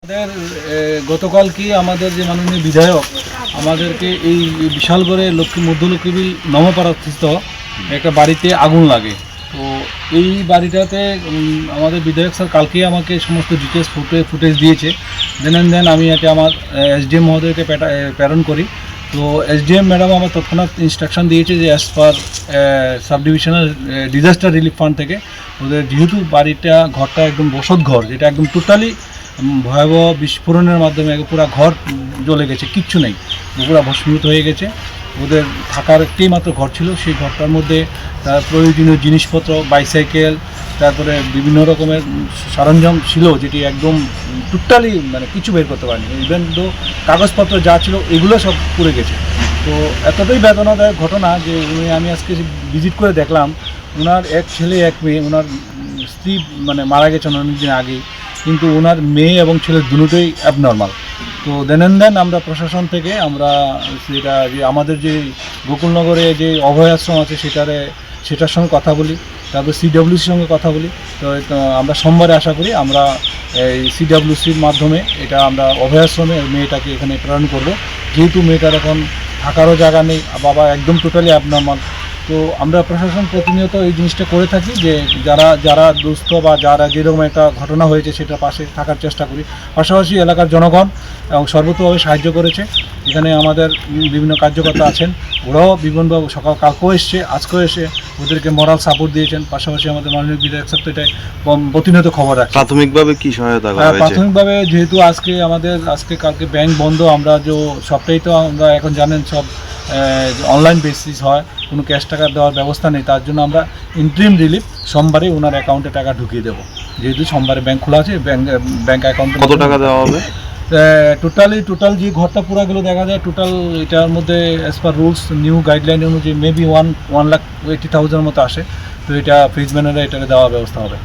আমাদের গতকাল কি আমাদের যে মাননীয় বিধায়ক আমাদেরকে এই বিশাল করে মধ্যলক্ষ্মী নবপ্রার্থিত একটা বাড়িতে আগুন লাগে। তো এই বাড়িটাতে আমাদের বিধায়ক স্যার কালকেই আমাকে সমস্ত ডিটেলস ফুটেজ দিয়েছে। দেন আমি এটা আমার এসডিএম মহোদয়কে প্রেরণ করি। তো এসডিএম ম্যাডাম আমার তৎক্ষণাৎ ইনস্ট্রাকশন দিয়েছে যে as per sub divisional disaster relief fund থেকে ওদের যেহেতু ঘরটা একদম বসত ঘর, যেটা একদম টোটালি ভয়াবহ বিস্ফোরণের মাধ্যমে পুরো ঘর জ্বলে গেছে, কিচ্ছু নেই, পুরো ভস্মীভূত হয়ে গেছে। ওদের থাকার একটাই মাত্র ঘর ছিল, সেই ঘরটার মধ্যে তার প্রয়োজনীয় জিনিসপত্র, বাইসাইকেল, তারপরে বিভিন্ন রকমের সরঞ্জাম ছিল, যেটি একদম টোটালি কিছু বের করতে পারেনি। ইভেন তো কাগজপত্র যা ছিল এগুলো সব পুড়ে গেছে। তো এতটাই বেদনাদায়ক ঘটনা যে আমি আজকে ভিজিট করে দেখলাম ওনার এক ছেলে এক মেয়ে, ওনার স্ত্রী মারা গেছেন অনেকদিন আগেই, কিন্তু ওনার মেয়ে এবং ছেলে দুটোই অ্যাবনর্মাল। তো দেন আমরা প্রশাসন থেকে আমরা সেটা যে আমাদের যে গোকুলনগরে যে অভয় আশ্রম আছে সেটার সঙ্গে কথা বলি, তারপর সিডব্লিউসির সঙ্গে কথা বলি। তো আমরা সোমবারে আশা করি আমরা এই সিডব্লিউসির মাধ্যমে এটা আমরা অভয় আশ্রমে মেয়েটাকে এখানে প্রেরণ করব, যেহেতু মেয়েটার এখন থাকারও জায়গা নেই, বাবা একদম টোটালি অ্যাবনর্মাল। তো আমরা প্রশাসন প্রতিনিয়ত এই জিনিসটা করে থাকি যে যারা দুস্থ বা যারা যেরকম একটা ঘটনা হয়েছে সেটার পাশে থাকার চেষ্টা করি। পাশাপাশি এলাকার জনগণ এবং সর্বতভাবে সাহায্য করেছে। এখানে আমাদের বিভিন্ন কার্যকর্তা আছেন, ওরাও বিভিন্নভাবে কালকেও এসছে, আজকেও এসে ওদেরকে মোরাল সাপোর্ট দিয়েছেন। পাশাপাশি আমাদের মাননীয় বিধায়ক স্যার তো এটাই প্রতিনিয়ত খবর রাখে। প্রাথমিকভাবে কি সহায়তা করা হয়েছে? প্রাথমিকভাবে যেহেতু কালকে ব্যাংক বন্ধ, আমরা সবটাই তো আমরা এখন জানেন সব অনলাইন বেসিস হয়, কোনো ক্যাশ টাকা দেওয়ার ব্যবস্থা নেই। তার জন্য আমরা ইন্টারিম রিলিফ সোমবারে ওনার অ্যাকাউন্টে টাকা ঢুকিয়ে দেবো, যেহেতু সোমবারে ব্যাংক খোলা আছে। ব্যাংক অ্যাকাউন্টে কত টাকা দেওয়া হবে? টোটাল যে ঘরটা পুরা গেলো দেখা যায় টোটাল এটার মধ্যে as per rules new guideline অনুযায়ী মেবি 1,80,000 মতো আসে। তো এটা ফ্রিজ ম্যানেরা এটাকে দেওয়ার ব্যবস্থা হবে।